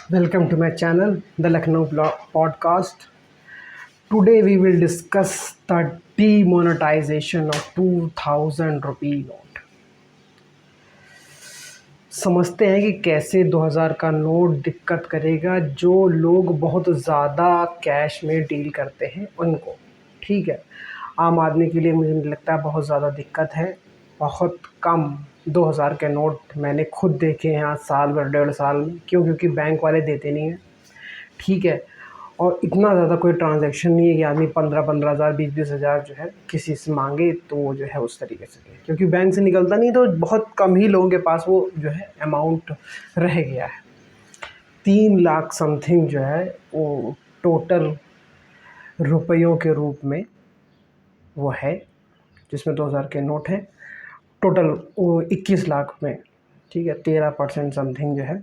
Welcome to my channel, the Lucknow Podcast. Today we will discuss the demonetization of 2000 rupee note. समझते हैं कि कैसे 2000 का note दिक्कत करेगा जो लोग बहुत ज़्यादा कैश में डील करते हैं उनको। ठीक है, आम आदमी के लिए मुझे नहीं लगता है बहुत ज़्यादा दिक्कत है। बहुत कम 2000 के नोट मैंने खुद देखे हैं आज साल भर 1.5 साल में। क्योंकि बैंक वाले देते नहीं हैं। ठीक है, और इतना ज़्यादा कोई ट्रांजैक्शन नहीं है कि आदमी 15-15 हज़ार 20-20 हज़ार जो है किसी से मांगे तो वो जो है उस तरीके से दे, क्योंकि बैंक से निकलता नहीं तो बहुत कम ही लोगों के पास वो जो है अमाउंट रह गया है। 3 लाख समथिंग जो है वो टोटल रुपयों के रूप में वो है, जिसमें 2000 के नोट हैं। टोटल वो 21 लाख में, ठीक है, 13% समथिंग जो है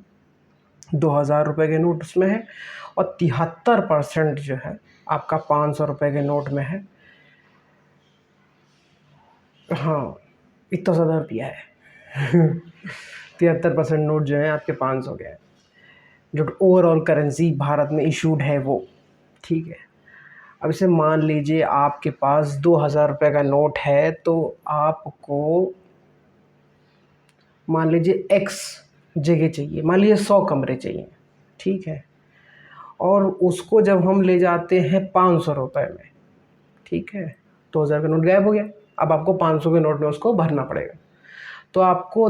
2000 रुपये के नोट उसमें है, और 73% जो है आपका 500 रुपये के नोट में है। हाँ, इतना ज़्यादा रुपया है। 73% नोट जो है आपके 500 के हैं, जो ओवरऑल करेंसी भारत में इशूड है वो। ठीक है, अब इसे मान लीजिए आपके पास 2000 रुपये का नोट है, तो आपको मान लीजिए एक्स जगह चाहिए, मान लीजिए 100 कमरे चाहिए। ठीक है, और उसको जब हम ले जाते हैं 500 रुपये में, ठीक है, 2000 का नोट गायब हो गया। अब आपको 500 के नोट में उसको भरना पड़ेगा। तो आपको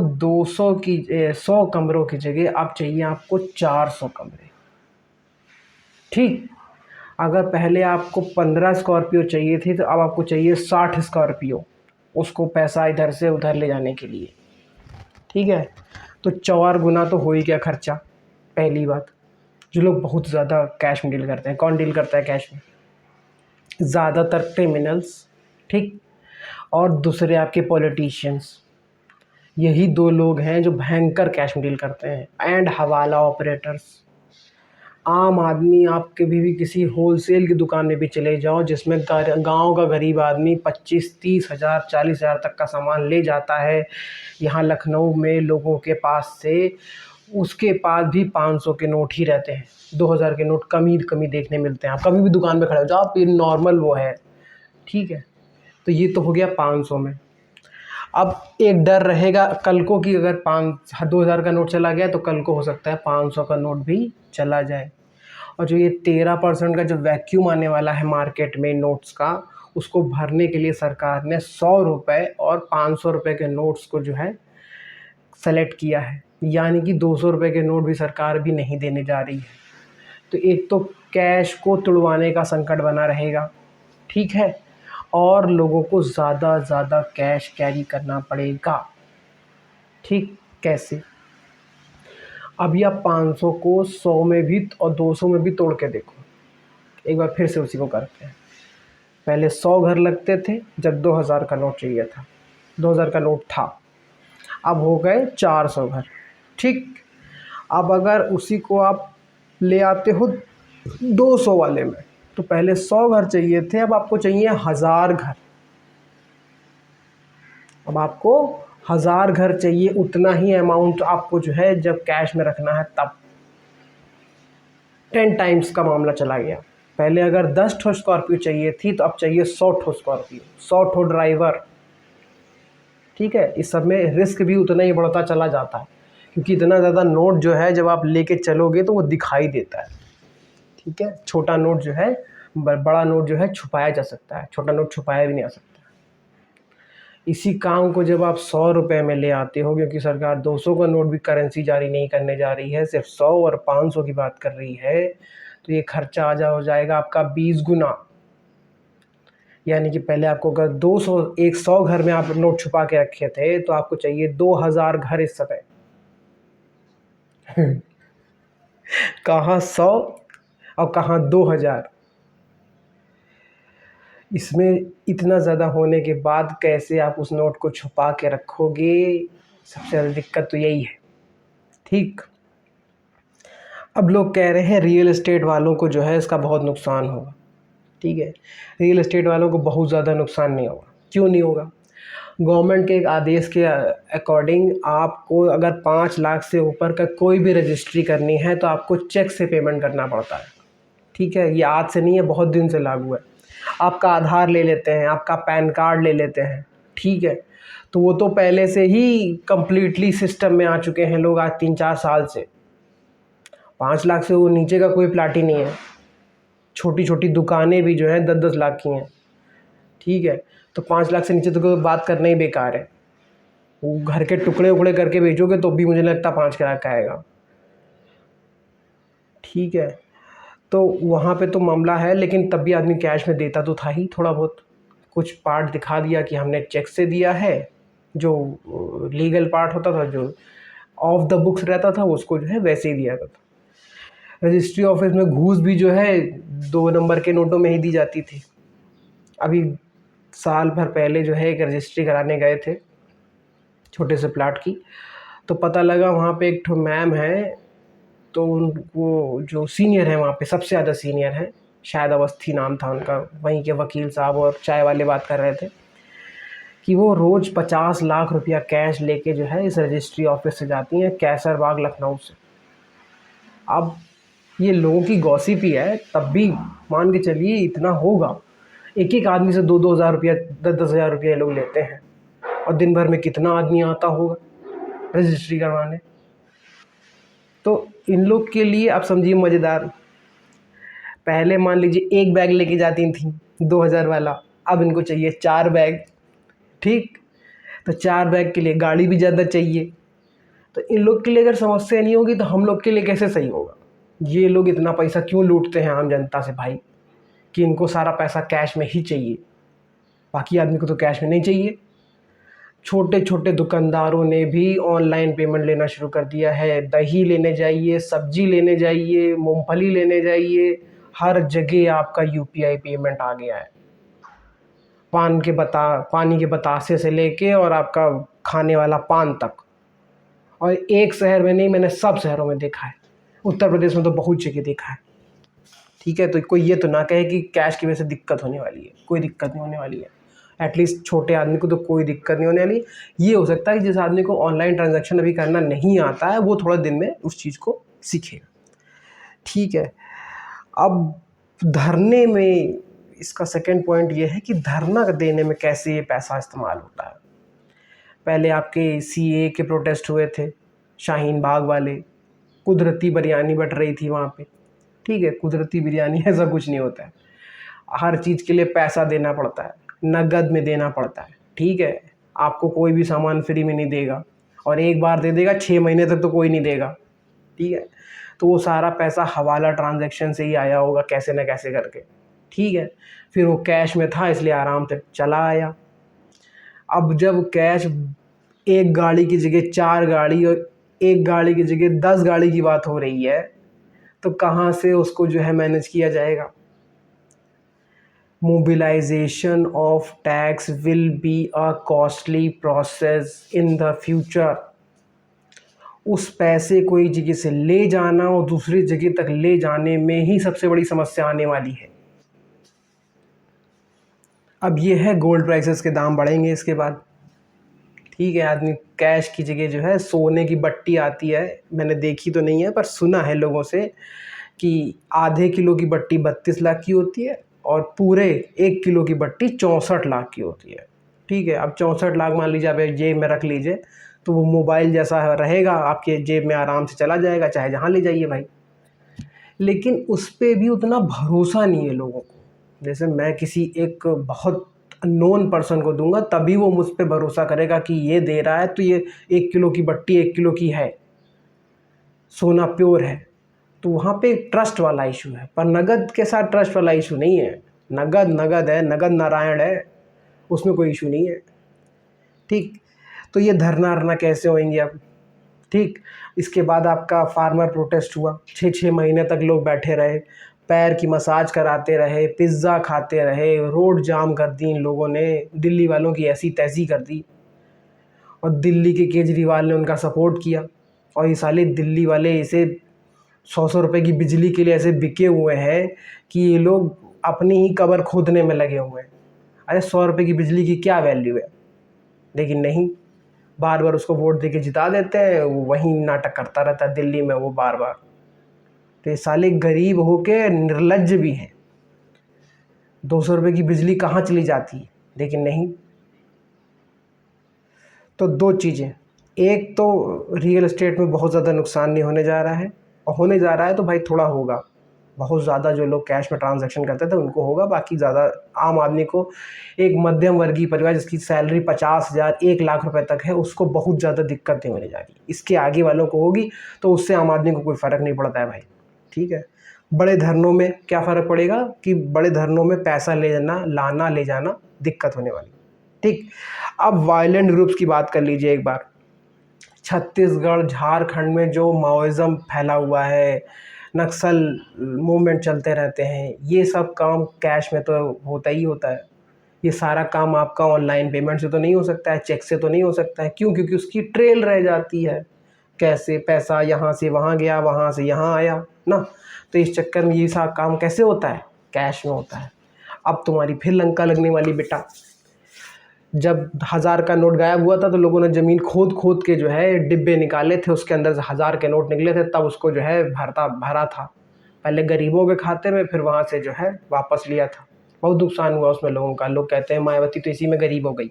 100 कमरों की जगह अब चाहिए आपको 400 कमरे। ठीक, अगर पहले आपको 15 स्कॉर्पियो चाहिए थी तो अब आपको चाहिए 60 स्कॉर्पियो, उसको पैसा इधर से उधर ले जाने के लिए। ठीक है, तो 4 गुना तो हो ही गया खर्चा। पहली बात, जो लोग बहुत ज़्यादा कैश में डील करते हैं, कौन डील करता है कैश में? ज़्यादातर क्रिमिनल्स, ठीक, और दूसरे आपके पॉलिटिशियंस। यही 2 लोग हैं जो भयंकर कैश में डील करते हैं, एंड हवाला ऑपरेटर्स। आम आदमी, आप कभी भी किसी होलसेल की दुकान में भी चले जाओ जिसमें गांव का गरीब आदमी 25-30 हज़ार 40 हज़ार तक का सामान ले जाता है यहाँ लखनऊ में लोगों के पास से, उसके पास भी 500 के नोट ही रहते हैं। 2000 के नोट कमी कमी देखने मिलते हैं। आप कभी भी दुकान में खड़े हो जाओ, आप, ये नॉर्मल वो है। ठीक है, तो ये तो हो गया 500 में। अब एक डर रहेगा कल को कि अगर 2000 का नोट चला गया तो कल को हो सकता है 500 का नोट भी चला जाए। और जो ये 13% का जो वैक्यूम आने वाला है मार्केट में नोट्स का, उसको भरने के लिए सरकार ने 100 रुपये और 500 रुपये के नोट्स को जो है सेलेक्ट किया है। यानी कि 200 रुपये के नोट भी सरकार भी नहीं देने जा रही है। तो एक तो कैश को तुड़वाने का संकट बना रहेगा, ठीक है, और लोगों को ज़्यादा कैश कैरी करना पड़ेगा। ठीक, कैसे? अब या 500 को 100 में भी और 200 में भी तोड़ के देखो। एक बार फिर से उसी को करते हैं। पहले 100 घर लगते थे जब 2000 का नोट चाहिए था, 2000 का नोट था। अब हो गए 400 घर। ठीक, अब अगर उसी को आप ले आते हो 200 वाले में, तो पहले 100 घर चाहिए थे, अब आपको चाहिए 1000 घर। अब आपको 1000 घर चाहिए, उतना ही अमाउंट आपको जो है जब कैश में रखना है तब 10 टाइम्स का मामला चला गया। पहले अगर 10 ठो स्कॉर्पियो चाहिए थी तो अब चाहिए 100 ठो स्कॉर्पियो, 100 ठो ड्राइवर। ठीक है, इस सब में रिस्क भी उतना ही बढ़ता चला जाता है, क्योंकि इतना ज़्यादा नोट जो है जब आप लेके चलोगे तो वो दिखाई देता है। ठीक है, छोटा नोट जो है, बड़ा नोट जो है छुपाया जा सकता है, छोटा नोट छुपाया भी नहीं आ सकता। इसी काम को जब आप 100 रुपये में ले आते हो, क्योंकि सरकार 200 का नोट भी करेंसी जारी नहीं करने जा रही है, सिर्फ 100 और 500 की बात कर रही है, तो ये खर्चा हो जाएगा आपका 20 गुना। यानी कि पहले आपको अगर 100 घर में आप नोट छुपा के रखे थे तो आपको चाहिए 2000 घर इस समय। कहाँ 100 और कहाँ 2000। इसमें इतना ज़्यादा होने के बाद कैसे आप उस नोट को छुपा के रखोगे? सबसे ज़्यादा दिक्कत तो यही है। ठीक, अब लोग कह रहे हैं रियल एस्टेट वालों को जो है इसका बहुत नुकसान होगा। ठीक है, रियल एस्टेट वालों को बहुत ज़्यादा नुकसान नहीं होगा। क्यों नहीं होगा? गवर्नमेंट के एक आदेश के अकॉर्डिंग आपको अगर 5 लाख से ऊपर का कोई भी रजिस्ट्री करनी है तो आपको चेक से पेमेंट करना पड़ता है। ठीक है, ये आज से नहीं है, बहुत दिन से लागू है। आपका आधार ले लेते हैं, आपका पैन कार्ड ले लेते हैं, ठीक है, तो वो तो पहले से ही कम्प्लीटली सिस्टम में आ चुके हैं लोग आज 3-4 साल से। 5 लाख से वो नीचे का कोई प्लाट ही नहीं है। छोटी छोटी दुकानें भी जो हैं 10-10 लाख की हैं, ठीक है, तो 5 लाख से नीचे तो कोई बात करना ही बेकार है। वो घर के टुकड़े उकड़े करके बेचोगे तो भी मुझे लगता 5 लाख का आएगा, ठीक है। तो वहाँ पे तो मामला है, लेकिन तब भी आदमी कैश में देता तो था ही थोड़ा बहुत। कुछ पार्ट दिखा दिया कि हमने चेक से दिया है, जो लीगल पार्ट होता था, जो ऑफ द बुक्स रहता था, उसको जो है वैसे ही दिया जाता था। रजिस्ट्री ऑफिस में घूस भी जो है 2 नंबर के नोटों में ही दी जाती थी। अभी साल भर पहले जो है एक रजिस्ट्री कराने गए थे छोटे से प्लाट की, तो पता लगा वहाँ पे एक ठो मैम है, तो वो जो सीनियर है वहाँ पे, सबसे ज़्यादा सीनियर है, शायद अवस्थी नाम था उनका, वहीं के वकील साहब और चाय वाले बात कर रहे थे कि वो रोज़ 50 लाख रुपया कैश लेके जो है इस रजिस्ट्री ऑफिस से जाती हैं, कैसरबाग लखनऊ से। अब ये लोगों की गॉसिप ही है, तब भी मान के चलिए इतना होगा। एक एक आदमी से 2-2 हज़ार रुपया, 10-10 हज़ार रुपया ये लोग लेते हैं, और दिन भर में कितना आदमी आता होगा रजिस्ट्री करवाने। तो इन लोग के लिए आप समझिए मज़ेदार, पहले मान लीजिए एक बैग लेके जाती थी 2 हज़ार वाला, अब इनको चाहिए 4 बैग, ठीक, तो 4 बैग के लिए गाड़ी भी ज़्यादा चाहिए। तो इन लोग के लिए अगर समस्या नहीं होगी तो हम लोग के लिए कैसे सही होगा? ये लोग इतना पैसा क्यों लूटते हैं आम जनता से भाई, कि इनको सारा पैसा कैश में ही चाहिए, बाकी आदमी को तो कैश में नहीं चाहिए। छोटे छोटे दुकानदारों ने भी ऑनलाइन पेमेंट लेना शुरू कर दिया है। दही लेने जाइए, सब्जी लेने जाइए, मूंगफली लेने जाइए, हर जगह आपका यूपीआई पेमेंट आ गया है। पानी के बतासे से लेके और आपका खाने वाला पान तक। और एक शहर में नहीं, मैंने सब शहरों में देखा है। उत्तर प्रदेश में तो बहुत जगह देखा है, ठीक है। तो कोई ये तो ना कहे कि कैश की वजह से दिक्कत होने वाली है, कोई दिक्कत नहीं होने वाली है। एटलीस्ट छोटे आदमी को तो कोई दिक्कत नहीं होने वाली। ये हो सकता है कि जिस आदमी को ऑनलाइन ट्रांजैक्शन अभी करना नहीं आता है, वो थोड़ा दिन में उस चीज़ को सीखेगा, ठीक है। अब धरने में इसका सेकंड पॉइंट ये है कि धरना देने में कैसे ये पैसा इस्तेमाल होता है। पहले आपके सीए के प्रोटेस्ट हुए थे, शाहीन बाग वाले, कुदरती बिरयानी बट रही थी वहाँ पे, ठीक है। कुदरती बिरयानी ऐसा कुछ नहीं होता है, हर चीज़ के लिए पैसा देना पड़ता है, नगद में देना पड़ता है, ठीक है। आपको कोई भी सामान फ्री में नहीं देगा, और एक बार दे देगा, 6 महीने तक तो कोई नहीं देगा, ठीक है। तो वो सारा पैसा हवाला ट्रांजैक्शन से ही आया होगा कैसे न कैसे करके, ठीक है। फिर वो कैश में था इसलिए आराम से चला आया। अब जब कैश एक गाड़ी की जगह 4 गाड़ी और एक गाड़ी की जगह 10 गाड़ी की बात हो रही है, तो कहाँ से उसको जो है मैनेज किया जाएगा? Mobilization of tax will be a costly process in the future. उस पैसे को एक जगह से ले जाना और दूसरी जगह तक ले जाने में ही सबसे बड़ी समस्या आने वाली है। अब ये है गोल्ड प्राइसेस के दाम बढ़ेंगे इसके बाद, ठीक है। आदमी कैश की जगह जो है सोने की बट्टी आती है, मैंने देखी तो नहीं है पर सुना है लोगों से कि आधे किलो की बट्टी 32 लाख की होती है और पूरे 1 किलो की बट्टी 64 लाख की होती है, ठीक है। अब 64 लाख मान लीजिए आप जेब में रख लीजिए, तो वो मोबाइल जैसा रहेगा, आपके जेब में आराम से चला जाएगा, चाहे जहाँ ले जाइए भाई। लेकिन उस पर भी उतना भरोसा नहीं है लोगों को। जैसे मैं किसी एक बहुत नोन पर्सन को दूंगा तभी वो मुझ पर भरोसा करेगा कि ये दे रहा है तो ये 1 किलो की बट्टी 1 किलो की है, सोना प्योर है। तो वहाँ पे ट्रस्ट वाला इशू है, पर नगद के साथ ट्रस्ट वाला इशू नहीं है। नगद नगद है, नगद नारायण है, उसमें कोई इशू नहीं है, ठीक। तो ये धरना वरना कैसे होएंगे अब, ठीक। इसके बाद आपका फार्मर प्रोटेस्ट हुआ, 6-6 महीने तक लोग बैठे रहे, पैर की मसाज कराते रहे, पिज़्ज़ा खाते रहे, रोड जाम कर दी इन लोगों ने, दिल्ली वालों की ऐसी तैसी कर दी, और दिल्ली के केजरीवाल ने उनका सपोर्ट किया। और ये साले दिल्ली वाले इसे 100-100 रुपये की बिजली के लिए ऐसे बिके हुए हैं कि ये लोग अपनी ही कब्र खोदने में लगे हुए हैं। अरे 100 रुपये की बिजली की क्या वैल्यू है? लेकिन नहीं, बार बार उसको वोट दे के जिता देते हैं, वो वहीं नाटक करता रहता है दिल्ली में वो बार बार। तो ये साले गरीब होके निर्लज्ज भी हैं। 200 रुपये की बिजली कहाँ चली जाती है, लेकिन नहीं। तो दो चीज़ें, एक तो रियल एस्टेट में बहुत ज़्यादा नुकसान नहीं होने जा रहा है, और होने जा रहा है तो भाई थोड़ा होगा, बहुत ज़्यादा जो लोग कैश में ट्रांजैक्शन करते थे उनको होगा, बाकी ज़्यादा आम आदमी को, एक मध्यम वर्गीय परिवार जिसकी सैलरी 50,000 1 लाख रुपए तक है, उसको बहुत ज़्यादा दिक्कत नहीं होने जा रही। इसके आगे वालों को होगी, तो उससे आम आदमी को कोई फ़र्क नहीं पड़ता है भाई, ठीक है। बड़े धरनों में क्या फ़र्क पड़ेगा कि बड़े धरनों में पैसा ले जाना, लाना ले जाना दिक्कत होने वाली, ठीक। अब वायलेंट ग्रुप्स की बात कर लीजिए एक बार। छत्तीसगढ़ झारखंड में जो माओइज़्म फैला हुआ है, नक्सल मूवमेंट चलते रहते हैं, ये सब काम कैश में तो होता ही होता है। ये सारा काम आपका ऑनलाइन पेमेंट से तो नहीं हो सकता है, चेक से तो नहीं हो सकता है। क्यों? क्योंकि उसकी ट्रेल रह जाती है, कैसे पैसा यहाँ से वहाँ गया, वहाँ से यहाँ आया ना। तो इस चक्कर में ये सारा काम कैसे होता है? कैश में होता है। अब तुम्हारी फिर लंका लगने वाली बेटा। जब 1000 का नोट गायब हुआ था तो लोगों ने ज़मीन खोद खोद के जो है डिब्बे निकाले थे, उसके अंदर से 1000 के नोट निकले थे, तब उसको जो है भरा था पहले गरीबों के खाते में, फिर वहाँ से जो है वापस लिया था। बहुत नुकसान हुआ उसमें लोगों का। लोग कहते हैं मायावती तो इसी में गरीब हो गई,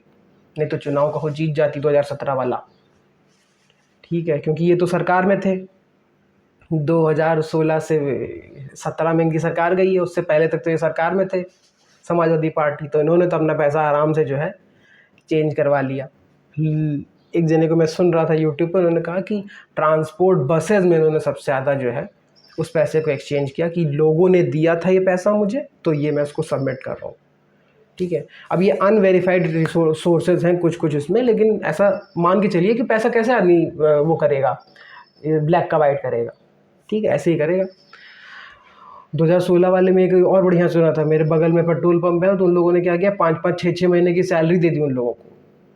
नहीं तो चुनाव कहो जीत जाती 2017 वाला, ठीक है। क्योंकि ये तो सरकार में थे, 2016 से 17 में इनकी सरकार गई है, उससे पहले तक तो ये सरकार में थे समाजवादी पार्टी, तो इन्होंने तो अपना पैसा आराम से जो है चेंज करवा लिया। एक जने को मैं सुन रहा था यूट्यूब पर, उन्होंने कहा कि ट्रांसपोर्ट बसेस में उन्होंने सबसे ज़्यादा जो है उस पैसे को एक्सचेंज किया, कि लोगों ने दिया था ये पैसा मुझे, तो ये मैं उसको सबमिट कर रहा हूँ, ठीक है। अब ये अनवेरीफाइड सोर्सेज हैं कुछ कुछ इसमें, लेकिन ऐसा मान के चलिए कि पैसा कैसे आदमी वो करेगा, ब्लैक का वाइट करेगा, ठीक है, ऐसे ही करेगा। 2016 वाले में एक और बढ़िया सुना था, मेरे बगल में पेट्रोल पंप है, तो उन लोगों ने क्या किया, 5-5 6-6 महीने की सैलरी दे दी उन लोगों को,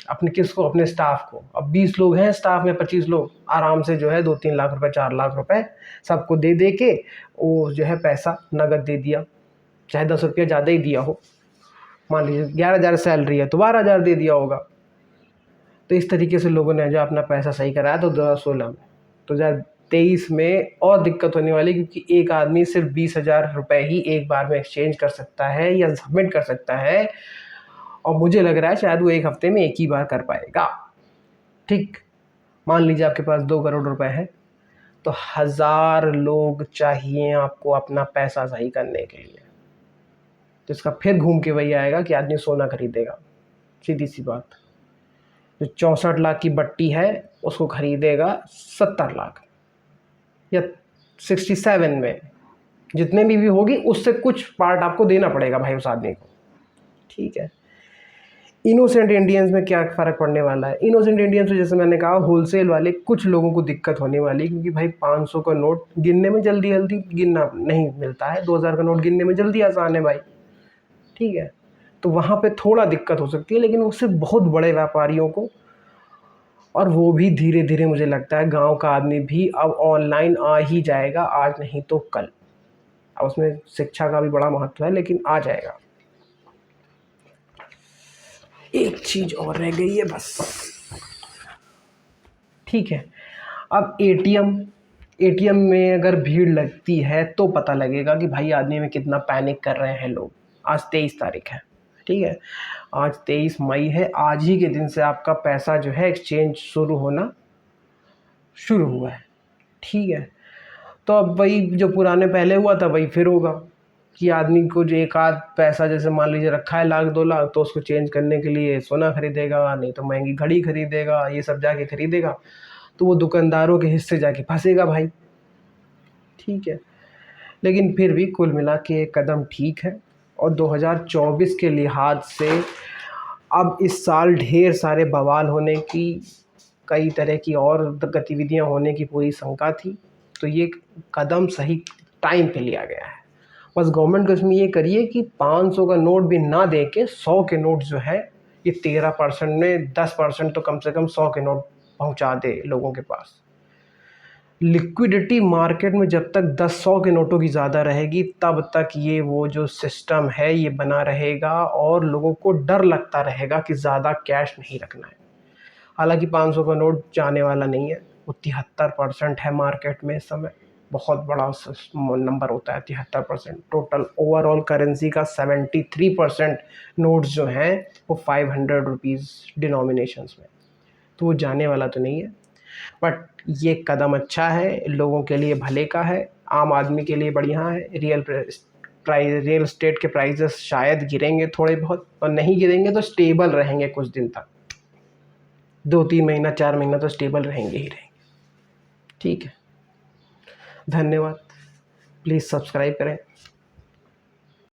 अपने किसको, अपने स्टाफ को। अब 20 लोग हैं स्टाफ में, 25 लोग, आराम से जो है 2-3 लाख रुपए 4 लाख रुपए सबको दे दे के वो जो है पैसा नगद दे दिया, चाहे 10 रुपये ज़्यादा ही दिया हो, मान लीजिए 11,000 सैलरी है तो 12,000 दे दिया होगा। तो इस तरीके से लोगों ने जो अपना पैसा सही कराया। तो 2016 में, 2023 में और दिक्कत होने वाली, क्योंकि एक आदमी सिर्फ 20,000 रुपये ही एक बार में एक्सचेंज कर सकता है या सबमिट कर सकता है, और मुझे लग रहा है शायद वो एक हफ्ते में एक ही बार कर पाएगा, ठीक। मान लीजिए आपके पास 2 करोड़ रुपए हैं, तो 1000 लोग चाहिए आपको अपना पैसा सही करने के लिए। तो इसका फिर घूम के वही आएगा कि आदमी सोना खरीदेगा, सीधी सी बात। जो 64 लाख की बट्टी है उसको खरीदेगा 70 लाख या 67 में, जितने भी होगी उससे कुछ पार्ट आपको देना पड़ेगा भाई उस आदमी को, ठीक है। इनोसेंट इंडियंस में क्या फ़र्क पड़ने वाला है? इनोसेंट इंडियंस में जैसे मैंने कहा, होलसेल वाले कुछ लोगों को दिक्कत होने वाली, क्योंकि भाई 500 का नोट गिनने में जल्दी गिनना नहीं मिलता है, 2000 का नोट गिनने में जल्दी आसान है भाई, ठीक है। तो वहाँ पे थोड़ा दिक्कत हो सकती है, लेकिन उससे बहुत बड़े व्यापारियों को, और वो भी धीरे धीरे मुझे लगता है गांव का आदमी भी अब ऑनलाइन आ ही जाएगा, आज नहीं तो कल। अब उसमें शिक्षा का भी बड़ा महत्व है, लेकिन आ जाएगा। एक चीज़ और रह गई है बस, ठीक है। अब एटीएम में अगर भीड़ लगती है तो पता लगेगा कि भाई आदमी में कितना पैनिक कर रहे हैं लोग। आज 23 तारीख है, ठीक है, आज 23 मई है, आज ही के दिन से आपका पैसा जो है एक्सचेंज शुरू होना शुरू हुआ है, ठीक है। तो अब वही जो पुराने पहले हुआ था वही फिर होगा, कि आदमी को जो एक आध पैसा जैसे मान लीजिए रखा है 1,00,000-2,00,000, तो उसको चेंज करने के लिए सोना खरीदेगा, नहीं तो महंगी घड़ी खरीदेगा, ये सब जाके खरीदेगा, तो वो दुकानदारों के हिस्से जाके फंसेगा भाई, ठीक है। लेकिन फिर भी कुल मिला के एक कदम ठीक है। और 2024 के लिहाज से अब इस साल ढेर सारे बवाल होने की, कई तरह की और गतिविधियां होने की पूरी शंका थी, तो ये कदम सही टाइम पे लिया गया है। बस गवर्नमेंट को इसमें ये करिए कि 500 का नोट भी ना दे के 100 के नोट जो है, ये 13% में 10% तो कम से कम 100 के नोट पहुंचा दे लोगों के पास। लिक्विडिटी मार्केट में जब तक 10-100 के नोटों की ज़्यादा रहेगी, तब तक ये वो जो सिस्टम है ये बना रहेगा, और लोगों को डर लगता रहेगा कि ज़्यादा कैश नहीं रखना है। हालांकि 500 का नोट जाने वाला नहीं है, वो 73% है मार्केट में इस समय। बहुत बड़ा नंबर होता है 73%। टोटल ओवरऑल करेंसी का 73% नोट्स जो हैं वो 500 रुपीज़ डिनोमिनेशंस में, तो वो जाने वाला तो नहीं है। बट ये कदम अच्छा है, लोगों के लिए भले का है, आम आदमी के लिए बढ़िया है। रियल एस्टेट के प्राइजेस शायद गिरेंगे थोड़े बहुत, और नहीं गिरेंगे तो स्टेबल रहेंगे कुछ दिन तक, 2-3 महीना 4 महीना तो स्टेबल रहेंगे ही रहेंगे। ठीक है, धन्यवाद। प्लीज़ सब्सक्राइब करें।